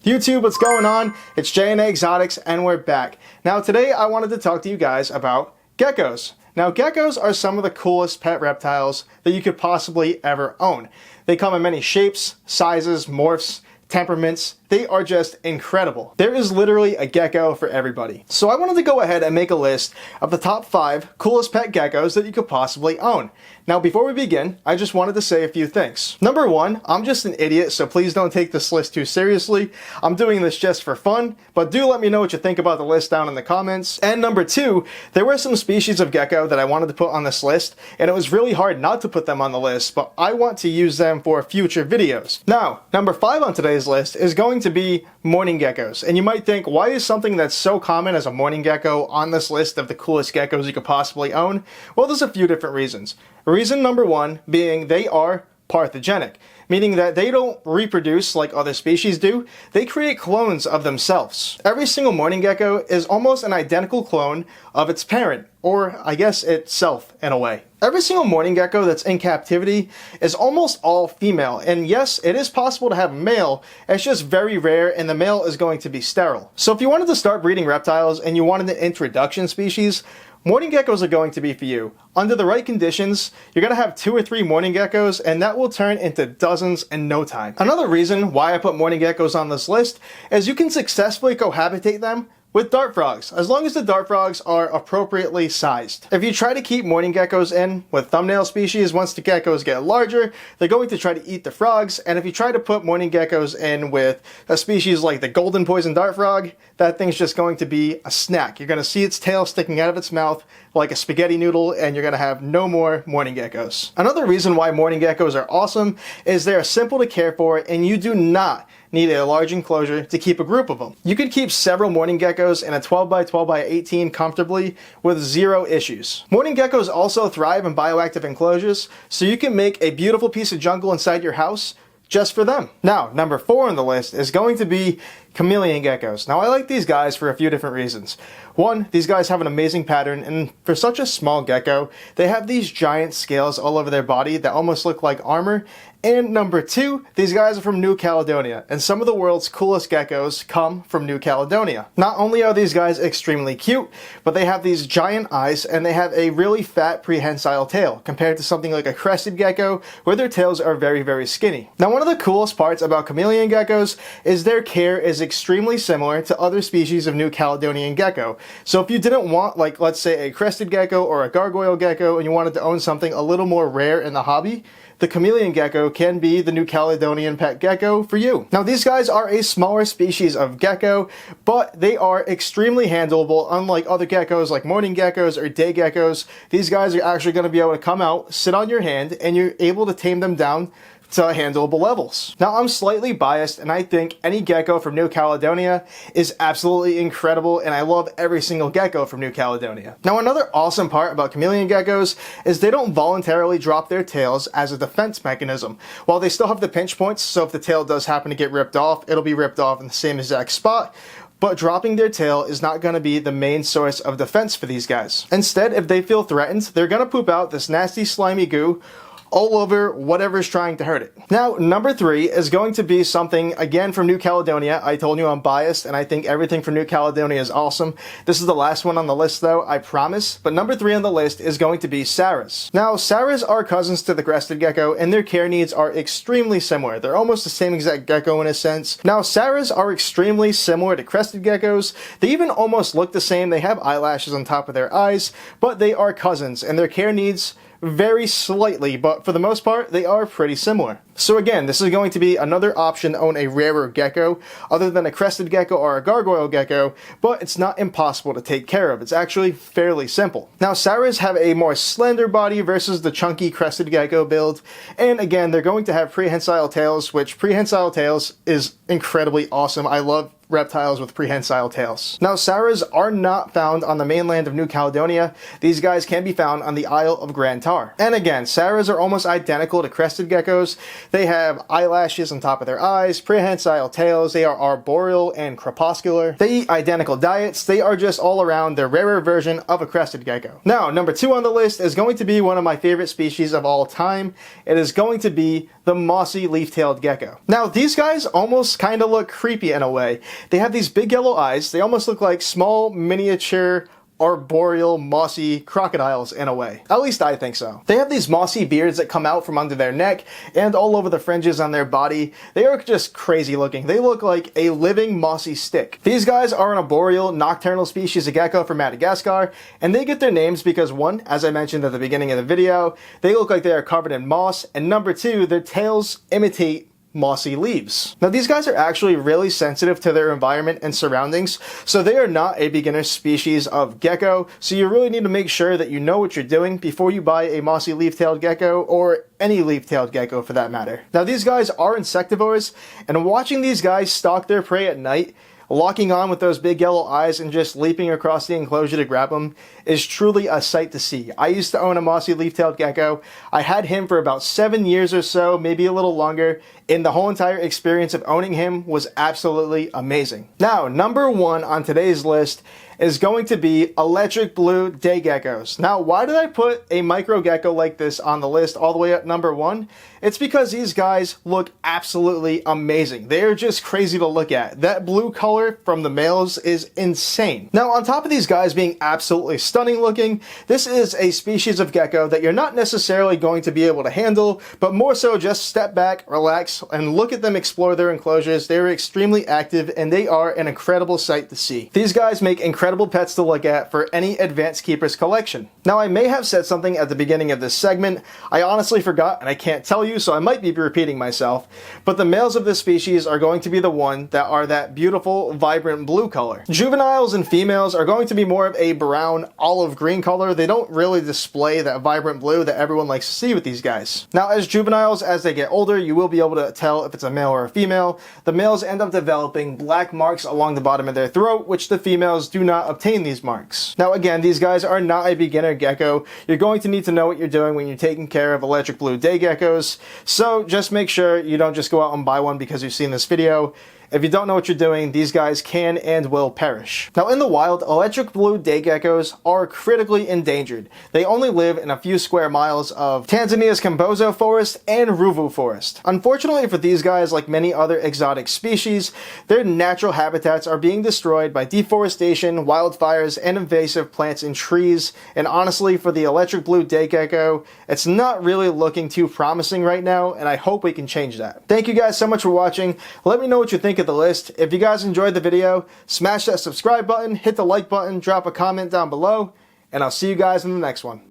YouTube, what's going on? It's J&A Exotics and we're back. Now today I wanted to talk to you guys about geckos. Now geckos are some of the coolest pet reptiles that you could possibly ever own. They come in many shapes, sizes, morphs, temperaments. They are just incredible. There is literally a gecko for everybody. So I wanted to go ahead and make a list of the top 5 coolest pet geckos that you could possibly own. Now before we begin, I just wanted to say a few things. Number 1, I'm just an idiot, so please don't take this list too seriously. I'm doing this just for fun, but do let me know what you think about the list down in the comments. And number 2, there were some species of gecko that I wanted to put on this list, and it was really hard not to put them on the list, but I want to use them for future videos. Now, number 5 on today's list is going to be mourning geckos. And you might think, why is something that's so common as a mourning gecko on this list of the coolest geckos you could possibly own? Well, there's a few different reasons. Reason number 1 being they are parthogenic, meaning that they don't reproduce like other species do. They create clones of themselves. Every single mourning gecko is almost an identical clone of its parent, or I guess itself in a way. Every single mourning gecko that's in captivity is almost all female, and yes, it is possible to have a male, it's just very rare and the male is going to be sterile. So if you wanted to start breeding reptiles and you wanted an introduction species, mourning geckos are going to be for you. Under the right conditions, you're going to have 2 or 3 mourning geckos and that will turn into dozens in no time. Another reason why I put mourning geckos on this list is you can successfully cohabitate them with dart frogs, as long as the dart frogs are appropriately sized. If you try to keep mourning geckos in with thumbnail species, once the geckos get larger, they're going to try to eat the frogs, and if you try to put mourning geckos in with a species like the golden poison dart frog, that thing's just going to be a snack. You're going to see its tail sticking out of its mouth like a spaghetti noodle, and you're going to have no more mourning geckos. Another reason why mourning geckos are awesome is they're simple to care for, and you do not need a large enclosure to keep a group of them. You can keep several mourning geckos in a 12 by 12 by 18 comfortably with 0 issues. Mourning geckos also thrive in bioactive enclosures, so you can make a beautiful piece of jungle inside your house just for them. Now, number 4 on the list is going to be chameleon geckos. Now, I like these guys for a few different reasons. 1, these guys have an amazing pattern, and for such a small gecko, they have these giant scales all over their body that almost look like armor. And number 2, these guys are from New Caledonia, and some of the world's coolest geckos come from New Caledonia. Not only are these guys extremely cute, but they have these giant eyes, and they have a really fat prehensile tail, compared to something like a crested gecko, where their tails are very, very skinny. Now, one of the coolest parts about chameleon geckos is their care is extremely similar to other species of New Caledonian gecko. So if you didn't want, like, let's say a crested gecko or a gargoyle gecko, and you wanted to own something a little more rare in the hobby, the chameleon gecko can be the New Caledonian pet gecko for you. Now, these guys are a smaller species of gecko, but they are extremely handleable. Unlike other geckos like mourning geckos or day geckos, these guys are actually going to be able to come out, sit on your hand, and you're able to tame them down to handleable levels. Now, I'm slightly biased, and I think any gecko from New Caledonia is absolutely incredible, and I love every single gecko from New Caledonia. Now, another awesome part about chameleon geckos is they don't voluntarily drop their tails as a defense mechanism. While they still have the pinch points, so if the tail does happen to get ripped off, it'll be ripped off in the same exact spot. But dropping their tail is not going to be the main source of defense for these guys. Instead, if they feel threatened, they're going to poop out this nasty slimy goo all over whatever's trying to hurt it. Now, number 3 is going to be something, again, from New Caledonia. I told you I'm biased, and I think everything from New Caledonia is awesome. This is the last one on the list, though, I promise. But number 3 on the list is going to be saras. Now, saras are cousins to the crested gecko, and their care needs are extremely similar. They're almost the same exact gecko in a sense. Now, saras are extremely similar to crested geckos. They even almost look the same. They have eyelashes on top of their eyes, but they are cousins, and their care needs very slightly, but for the most part, they are pretty similar. So again, this is going to be another option to own a rarer gecko, other than a crested gecko or a gargoyle gecko, but it's not impossible to take care of. It's actually fairly simple. Now, saras have a more slender body versus the chunky crested gecko build, and again, they're going to have prehensile tails, which prehensile tails is incredibly awesome. I love reptiles with prehensile tails. Now, Saras are not found on the mainland of New Caledonia. These guys can be found on the Isle of Grand Tar. And again, Saras are almost identical to crested geckos. They have eyelashes on top of their eyes, prehensile tails, they are arboreal and crepuscular. They eat identical diets. They are just all around the rarer version of a crested gecko. Now, number 2 on the list is going to be one of my favorite species of all time. It is going to be the mossy leaf-tailed gecko. Now, these guys almost kind of look creepy in a way. They have these big yellow eyes. They almost look like small, miniature, arboreal, mossy crocodiles in a way. At least I think so. They have these mossy beards that come out from under their neck and all over the fringes on their body. They are just crazy looking. They look like a living mossy stick. These guys are an arboreal, nocturnal species of gecko from Madagascar, and they get their names because, one, as I mentioned at the beginning of the video, they look like they are covered in moss, and number 2, their tails imitate mossy leaves. Now, these guys are actually really sensitive to their environment and surroundings, so they are not a beginner species of gecko, so you really need to make sure that you know what you're doing before you buy a mossy leaf-tailed gecko, or any leaf-tailed gecko for that matter. Now, these guys are insectivores, and watching these guys stalk their prey at night, locking on with those big yellow eyes and just leaping across the enclosure to grab them is truly a sight to see. I used to own a mossy leaf-tailed gecko. I had him for about 7 years or so, maybe a little longer, and the whole entire experience of owning him was absolutely amazing. Now, number 1 on today's list is going to be electric blue day geckos. Now, why did I put a micro gecko like this on the list all the way at number 1? It's because these guys look absolutely amazing. They are just crazy to look at. That blue color from the males is insane. Now, on top of these guys being absolutely stunning looking, this is a species of gecko that you're not necessarily going to be able to handle, but more so just step back, relax, and look at them explore their enclosures. They're extremely active, and they are an incredible sight to see. These guys make incredible pets to look at for any advanced keeper's collection. Now, I may have said something at the beginning of this segment. I honestly forgot, and I can't tell you, so I might be repeating myself, but the males of this species are going to be the one that are that beautiful, vibrant blue color. Juveniles and females are going to be more of a brown, olive green color. They don't really display that vibrant blue that everyone likes to see with these guys. Now, as juveniles, as they get older, you will be able to tell if it's a male or a female. The males end up developing black marks along the bottom of their throat, which the females do not obtain these marks. Now, again, these guys are not a beginner gecko. You're going to need to know what you're doing when you're taking care of electric blue day geckos. So just make sure you don't just go out and buy one because you've seen this video. If you don't know what you're doing, these guys can and will perish. Now, in the wild, electric blue day geckos are critically endangered. They only live in a few square miles of Tanzania's Kambozo forest and Ruvu forest. Unfortunately for these guys, like many other exotic species, their natural habitats are being destroyed by deforestation, wildfires, and invasive plants and trees. And honestly, for the electric blue day gecko, it's not really looking too promising right now, and I hope we can change that. Thank you guys so much for watching. Let me know what you think of the list. If you guys enjoyed the video, smash that subscribe button, hit the like button, drop a comment down below, and I'll see you guys in the next one.